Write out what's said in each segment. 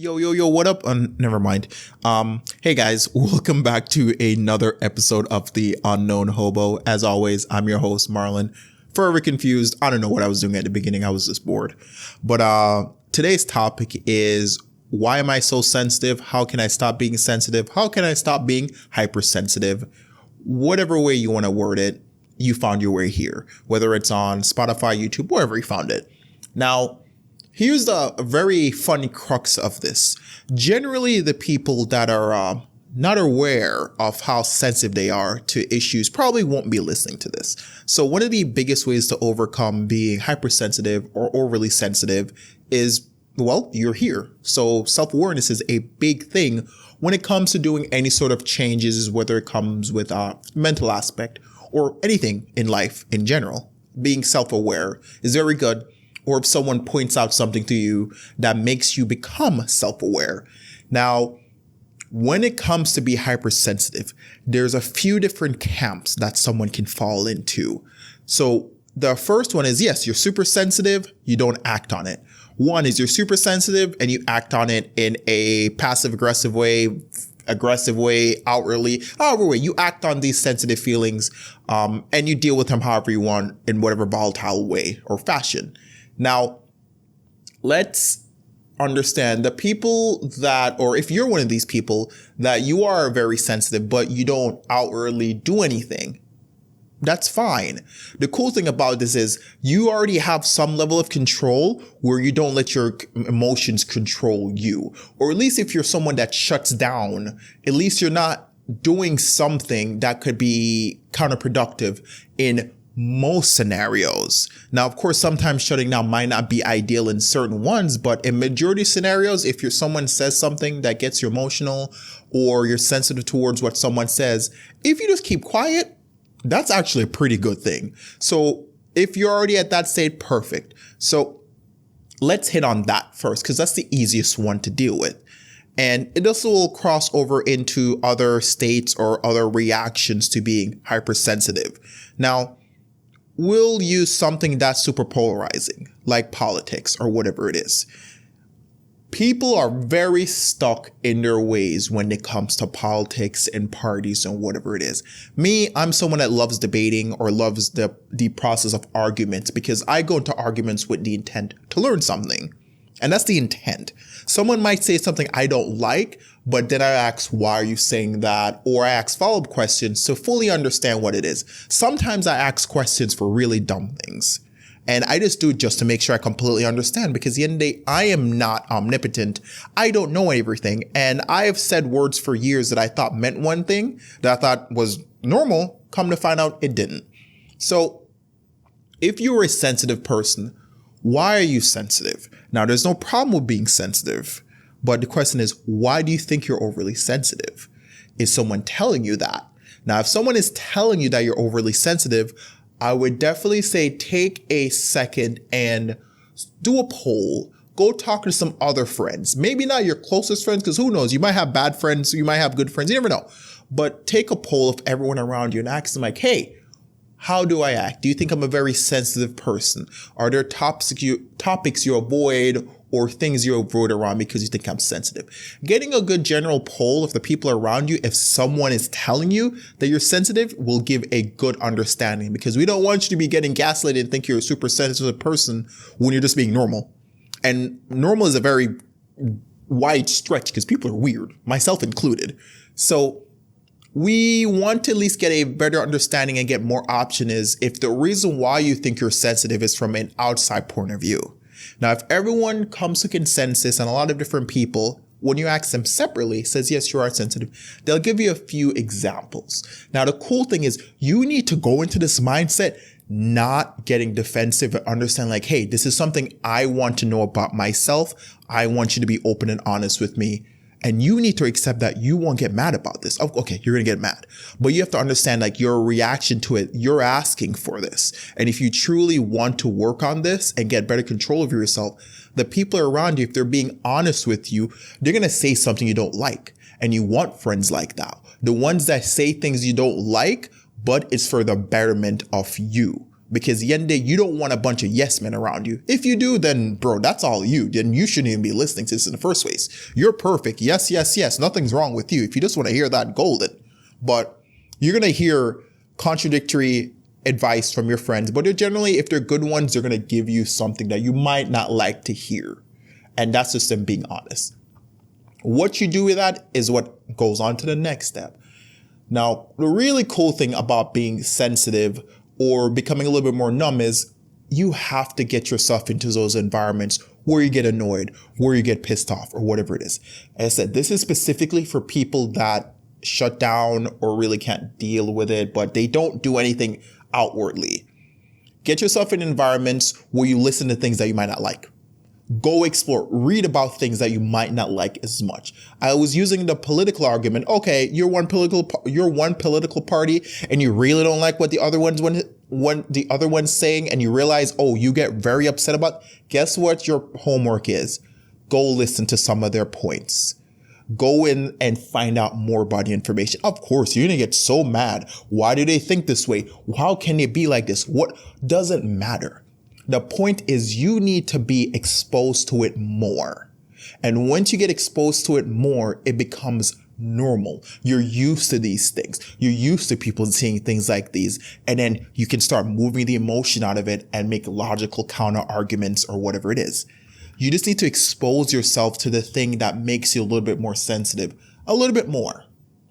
Yo, what up? Never mind. Hey guys, welcome back to another episode of the Unknown Hobo. As always, I'm your host, Marlon. Forever confused. I don't know what I was doing at the beginning. I was just bored. But today's topic is, why am I so sensitive? How can I stop being sensitive? How can I stop being hypersensitive? Whatever way you want to word it, you found your way here. Whether it's on Spotify, YouTube, wherever you found it. Now, here's the very funny crux of this. Generally, the people that are not aware of how sensitive they are to issues probably won't be listening to this. So one of the biggest ways to overcome being hypersensitive or overly sensitive is, well, you're here. So self-awareness is a big thing when it comes to doing any sort of changes, whether it comes with a mental aspect or anything in life in general. Being self-aware is very good. Or if someone points out something to you that makes you become self-aware. Now, when it comes to be hypersensitive, there's a few different camps that someone can fall into. So the first one is, yes, you're super sensitive, you don't act on it. One is you're super sensitive and you act on it in a passive-aggressive way, outwardly, however way. You act on these sensitive feelings and you deal with them however you want in whatever volatile way or fashion. Now, let's understand the people that, or if you're one of these people that you are very sensitive, but you don't outwardly do anything, that's fine. The cool thing about this is you already have some level of control where you don't let your emotions control you. Or at least if you're someone that shuts down, at least you're not doing something that could be counterproductive in most scenarios. Now, of course, sometimes shutting down might not be ideal in certain ones, but in majority of scenarios, if someone says something that gets you emotional or you're sensitive towards what someone says, if you just keep quiet, that's actually a pretty good thing. So if you're already at that state, perfect. So let's hit on that first, because that's the easiest one to deal with. And it also will cross over into other states or other reactions to being hypersensitive. Now, we'll use something that's super polarizing, like politics or whatever it is. People are very stuck in their ways when it comes to politics and parties and whatever it is. Me, I'm someone that loves debating or loves the process of arguments, because I go into arguments with the intent to learn something. And that's the intent. Someone might say something I don't like, but then I ask, why are you saying that? Or I ask follow-up questions to fully understand what it is. Sometimes I ask questions for really dumb things. And I just do it just to make sure I completely understand, because at the end of the day, I am not omnipotent. I don't know everything. And I have said words for years that I thought meant one thing that I thought was normal. Come to find out it didn't. So if you're a sensitive person, why are you sensitive? Now, there's no problem with being sensitive, but the question is, why do you think you're overly sensitive? Is someone telling you that? Now, if someone is telling you that you're overly sensitive, I would definitely say take a second and do a poll. Go talk to some other friends. Maybe not your closest friends, because who knows? You might have bad friends. You might have good friends. You never know. But take a poll of everyone around you and ask them like, hey, how do I act? Do you think I'm a very sensitive person? Are there topics you avoid or things you avoid around me because you think I'm sensitive? Getting a good general poll of the people around you, if someone is telling you that you're sensitive, will give a good understanding, because we don't want you to be getting gaslighted and think you're a super sensitive person when you're just being normal. And normal is a very wide stretch because people are weird, myself included. So we want to at least get a better understanding and get more option is if the reason why you think you're sensitive is from an outside point of view. Now, if everyone comes to consensus and a lot of different people, when you ask them separately, says, yes, you are sensitive, they'll give you a few examples. Now, the cool thing is you need to go into this mindset not getting defensive and understand like, hey, this is something I want to know about myself. I want you to be open and honest with me. And you need to accept that you won't get mad about this. Okay, you're going to get mad. But you have to understand like your reaction to it, you're asking for this. And if you truly want to work on this and get better control of yourself, the people around you, if they're being honest with you, they're going to say something you don't like. And you want friends like that. The ones that say things you don't like, but it's for the betterment of you. Because at the end of the day, you don't want a bunch of yes men around you. If you do, then bro, that's all you. Then you shouldn't even be listening to this in the first place. You're perfect. Yes, yes, yes. Nothing's wrong with you. If you just want to hear that, golden. But you're going to hear contradictory advice from your friends. But they're generally, if they're good ones, they're going to give you something that you might not like to hear. And that's just them being honest. What you do with that is what goes on to the next step. Now, the really cool thing about being sensitive or becoming a little bit more numb is you have to get yourself into those environments where you get annoyed, where you get pissed off, or whatever it is. As I said, this is specifically for people that shut down or really can't deal with it, but they don't do anything outwardly. Get yourself in environments where you listen to things that you might not like. Go explore, read about things that you might not like as much. I was using the political argument. Okay, you're one political party and you really don't like what the other one's saying, and you realize, oh, you get very upset about. Guess what your homework is? Go listen to some of their points. Go in and find out more about the information. Of course, you're going to get so mad. Why do they think this way? How can it be like this? What doesn't matter? The point is you need to be exposed to it more. And once you get exposed to it more, it becomes normal. You're used to these things. You're used to people seeing things like these. And then you can start moving the emotion out of it and make logical counter arguments or whatever it is. You just need to expose yourself to the thing that makes you a little bit more sensitive, a little bit more.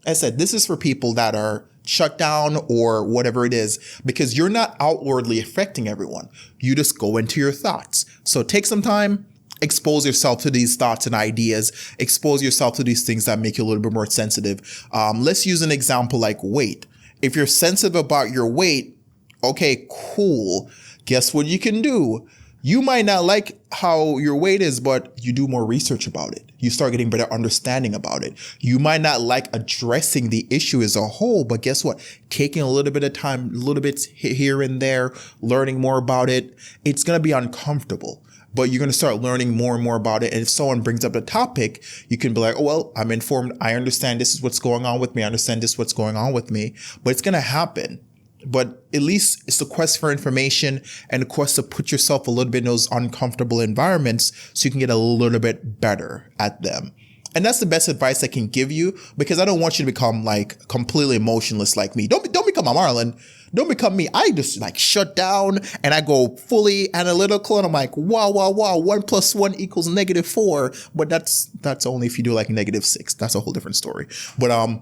As I said, this is for people that are shut down or whatever it is, because you're not outwardly affecting everyone. You just go into your thoughts. So take some time, expose yourself to these thoughts and ideas, expose yourself to these things that make you a little bit more sensitive. Let's use an example like weight. If you're sensitive about your weight, okay, cool. Guess what you can do? You might not like how your weight is, but you do more research about it. You start getting better understanding about it. You might not like addressing the issue as a whole, but guess what? Taking a little bit of time, a little bit here and there, learning more about it, it's going to be uncomfortable, but you're going to start learning more and more about it. And if someone brings up the topic, you can be like, oh, well, I'm informed. I understand this is what's going on with me. I understand this is what's going on with me, but it's going to happen. But at least it's a quest for information and a quest to put yourself a little bit in those uncomfortable environments so you can get a little bit better at them. And that's the best advice I can give you, because I don't want you to become like completely emotionless like me. Don't become a Marlon. Don't become me. I just like shut down and I go fully analytical and I'm like, wow. 1 + 1 = -4. But that's only if you do like -6. That's a whole different story. But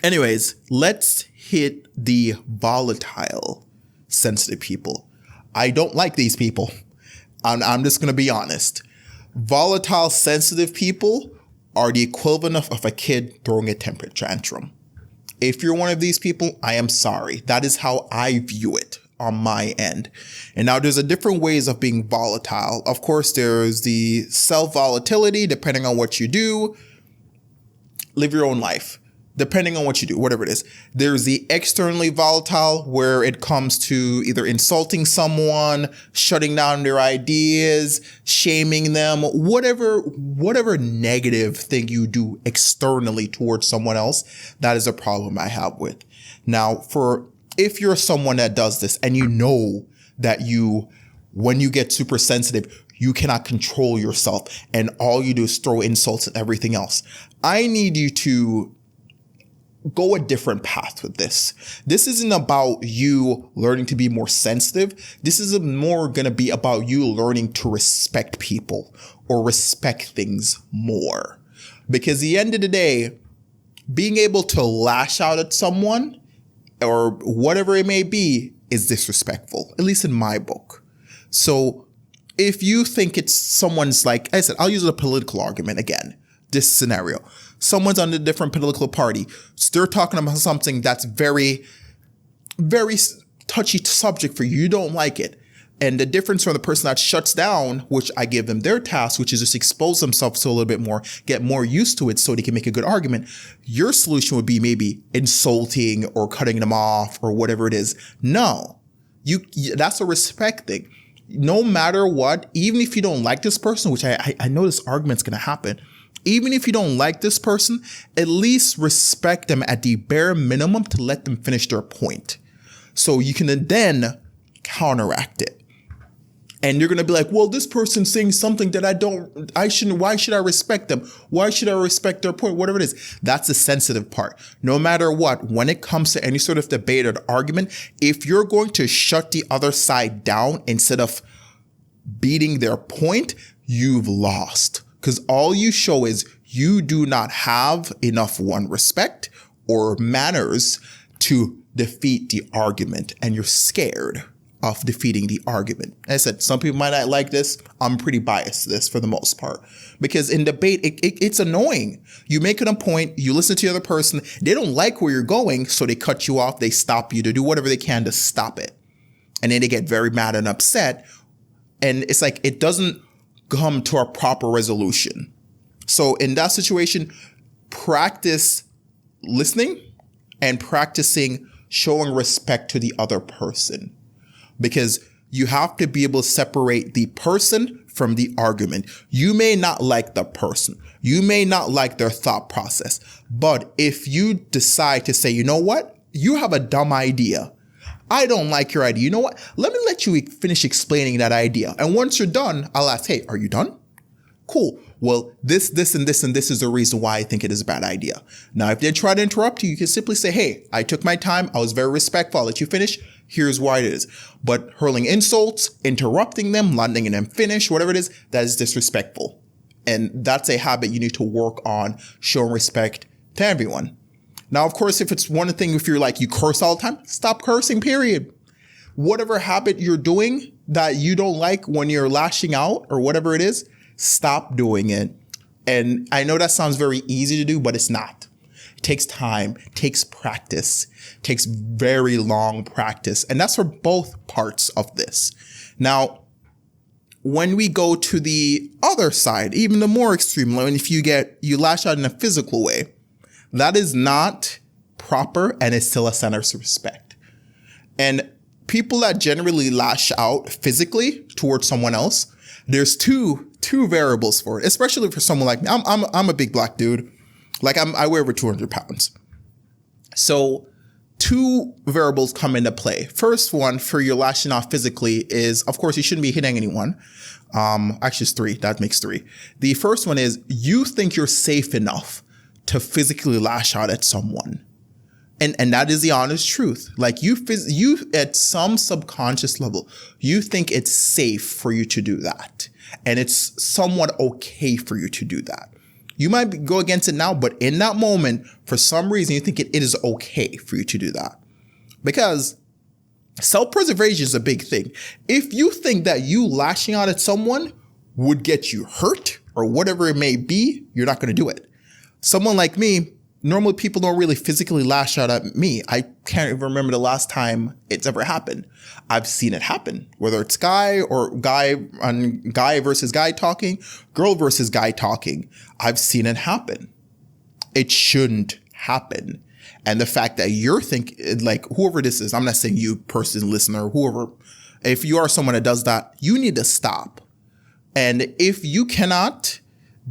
anyways, let's hit the volatile, sensitive people. I don't like these people. I'm just going to be honest. Volatile, sensitive people are the equivalent of a kid throwing a temper tantrum. If you're one of these people, I am sorry. That is how I view it on my end. And now there's a different ways of being volatile. Of course, there's the self-volatility, depending on what you do. Live your own life. Depending on what you do, whatever it is. There's the externally volatile, where it comes to either insulting someone, shutting down their ideas, shaming them, whatever negative thing you do externally towards someone else, that is a problem I have with. Now, if you're someone that does this and you know that when you get super sensitive, you cannot control yourself and all you do is throw insults and everything else, I need you to go a different path with this. This isn't about you learning to be more sensitive. This is more going to be about you learning to respect people or respect things more. Because at the end of the day, being able to lash out at someone or whatever it may be is disrespectful, at least in my book. So if you think it's someone's, like I said, I'll use a political argument again, this scenario. Someone's on a different political party. So they're talking about something that's very, very touchy subject for you. You don't like it. And the difference from the person that shuts down, which I give them their task, which is just expose themselves to a little bit more, get more used to it so they can make a good argument. Your solution would be maybe insulting or cutting them off or whatever it is. No, that's a respect thing. No matter what, even if you don't like this person, which I know this argument's going to happen, even if you don't like this person, at least respect them at the bare minimum to let them finish their point. So you can then counteract it. And you're going to be like, well, this person's saying something that why should I respect them? Why should I respect their point? Whatever it is. That's the sensitive part. No matter what, when it comes to any sort of debate or argument, if you're going to shut the other side down instead of beating their point, you've lost. Because all you show is you do not have enough respect or manners to defeat the argument, and you're scared of defeating the argument. As I said, some people might not like this. I'm pretty biased to this for the most part, because in debate, it's annoying. You make it a point, you listen to the other person, they don't like where you're going, so they cut you off, they stop you to do whatever they can to stop it. And then they get very mad and upset. And it's like, it doesn't come to a proper resolution. So in that situation, practice listening and practicing showing respect to the other person. Because you have to be able to separate the person from the argument. You may not like the person. You may not like their thought process. But if you decide to say, you know what? You have a dumb idea. I don't like your idea. You know what? Let me let you finish explaining that idea. And once you're done, I'll ask, hey, are you done? Cool. Well, this, and this is the reason why I think it is a bad idea. Now, if they try to interrupt you, you can simply say, hey, I took my time. I was very respectful. I'll let you finish. Here's why it is. But hurling insults, interrupting them, letting them finish, whatever it is, that is disrespectful. And that's a habit you need to work on, showing respect to everyone. Now, of course, if it's one thing, if you're like, you curse all the time, stop cursing, period. Whatever habit you're doing that you don't like when you're lashing out or whatever it is, stop doing it. And I know that sounds very easy to do, but it's not. It takes time, takes practice, takes very long practice. And that's for both parts of this. Now, when we go to the other side, even the more extreme, when if you lash out in a physical way, that is not proper and it's still a sign of respect. And people that generally lash out physically towards someone else, there's two variables for it, especially for someone like me. I'm a big black dude. Like I weigh over 200 pounds. So two variables come into play. First one for your lashing out physically is, of course, you shouldn't be hitting anyone. Actually, it's three. That makes three. The first one is you think you're safe enough to physically lash out at someone. And that is the honest truth. Like you at some subconscious level, you think it's safe for you to do that. And it's somewhat okay for you to do that. You might go against it now, but in that moment, for some reason, you think it is okay for you to do that. Because self-preservation is a big thing. If you think that you lashing out at someone would get you hurt or whatever it may be, you're not going to do it. Someone like me, normally people don't really physically lash out at me. I can't even remember the last time it's ever happened. I've seen it happen, whether it's guy versus guy talking, girl versus guy talking. I've seen it happen. It shouldn't happen. And the fact that you're thinking, like whoever this is, I'm not saying you person, listener, whoever, if you are someone that does that, you need to stop. And if you cannot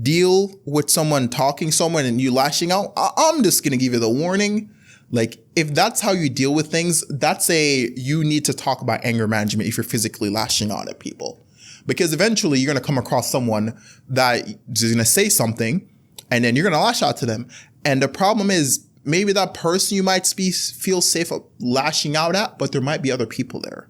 deal with someone and you lashing out, I'm just going to give you the warning. Like, if that's how you deal with things, you need to talk about anger management if you're physically lashing out at people. Because eventually you're going to come across someone that is going to say something and then you're going to lash out to them. And the problem is maybe that person you might feel safe lashing out at, but there might be other people there.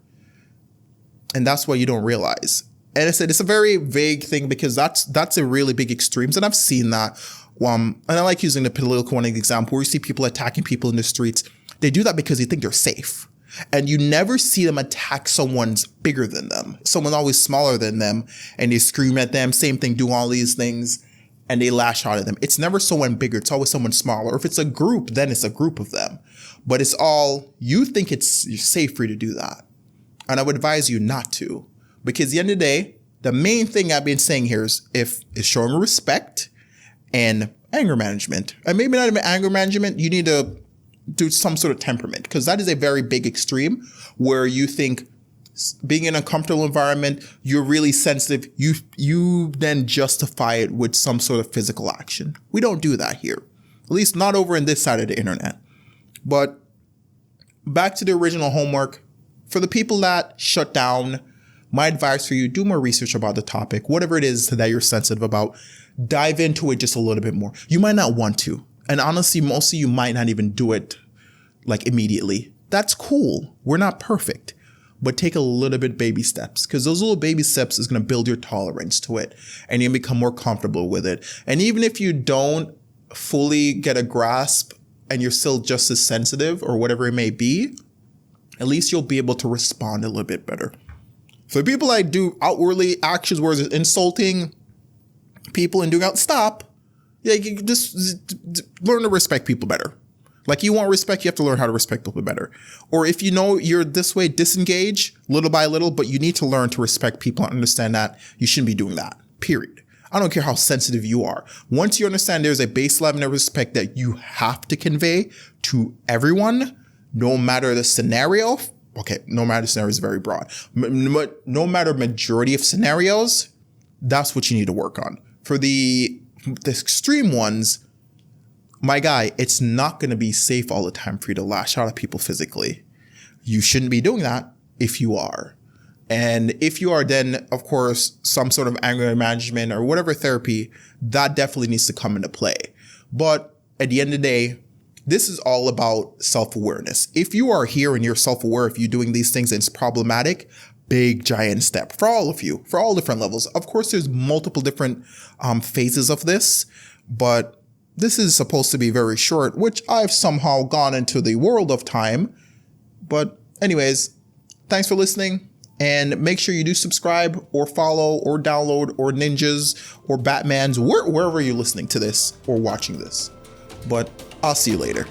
And that's what you don't realize. And I said, it's a very vague thing because that's a really big extremes. And I've seen that. And I like using the political one example where you see people attacking people in the streets. They do that because they think they're safe. And you never see them attack someone's bigger than them. Someone always smaller than them. And they scream at them. Same thing, do all these things. And they lash out at them. It's never someone bigger. It's always someone smaller. If it's a group, then it's a group of them. But it's all, you think you're safe for you to do that. And I would advise you not to. Because at the end of the day, the main thing I've been saying here is showing respect and anger management. And maybe not even anger management, you need to do some sort of temperament. Because that is a very big extreme where you think being in a comfortable environment, you're really sensitive. You then justify it with some sort of physical action. We don't do that here. At least not over in this side of the internet. But back to the original homework. For the people that shut down, my advice for you, do more research about the topic, whatever it is that you're sensitive about, dive into it just a little bit more. You might not want to. And honestly, most of you might not even do it like immediately. That's cool. We're not perfect, but take a little bit baby steps, because those little baby steps is going to build your tolerance to it and you become more comfortable with it. And even if you don't fully get a grasp and you're still just as sensitive or whatever it may be, at least you'll be able to respond a little bit better. For people that do outwardly actions where it's insulting people and doing out, stop. Yeah, you just learn to respect people better. Like, you want respect, you have to learn how to respect people better. Or if you know you're this way, disengage little by little, but you need to learn to respect people and understand that you shouldn't be doing that, period. I don't care how sensitive you are. Once you understand there's a base level of respect that you have to convey to everyone, no matter the scenario. Okay, no matter the scenario is very broad. No matter majority of scenarios, that's what you need to work on. For the extreme ones, my guy, it's not going to be safe all the time for you to lash out at people physically. You shouldn't be doing that if you are. And if you are, then, of course, some sort of anger management or whatever therapy, that definitely needs to come into play. But at the end of the day, this is all about self-awareness. If you are here and you're self-aware, if you're doing these things and it's problematic, big, giant step for all of you, for all different levels. Of course, there's multiple different phases of this, but this is supposed to be very short, which I've somehow gone into the world of time. But anyways, thanks for listening. And make sure you do subscribe or follow or download or ninjas or Batmans, wherever you're listening to this or watching this. But I'll see you later.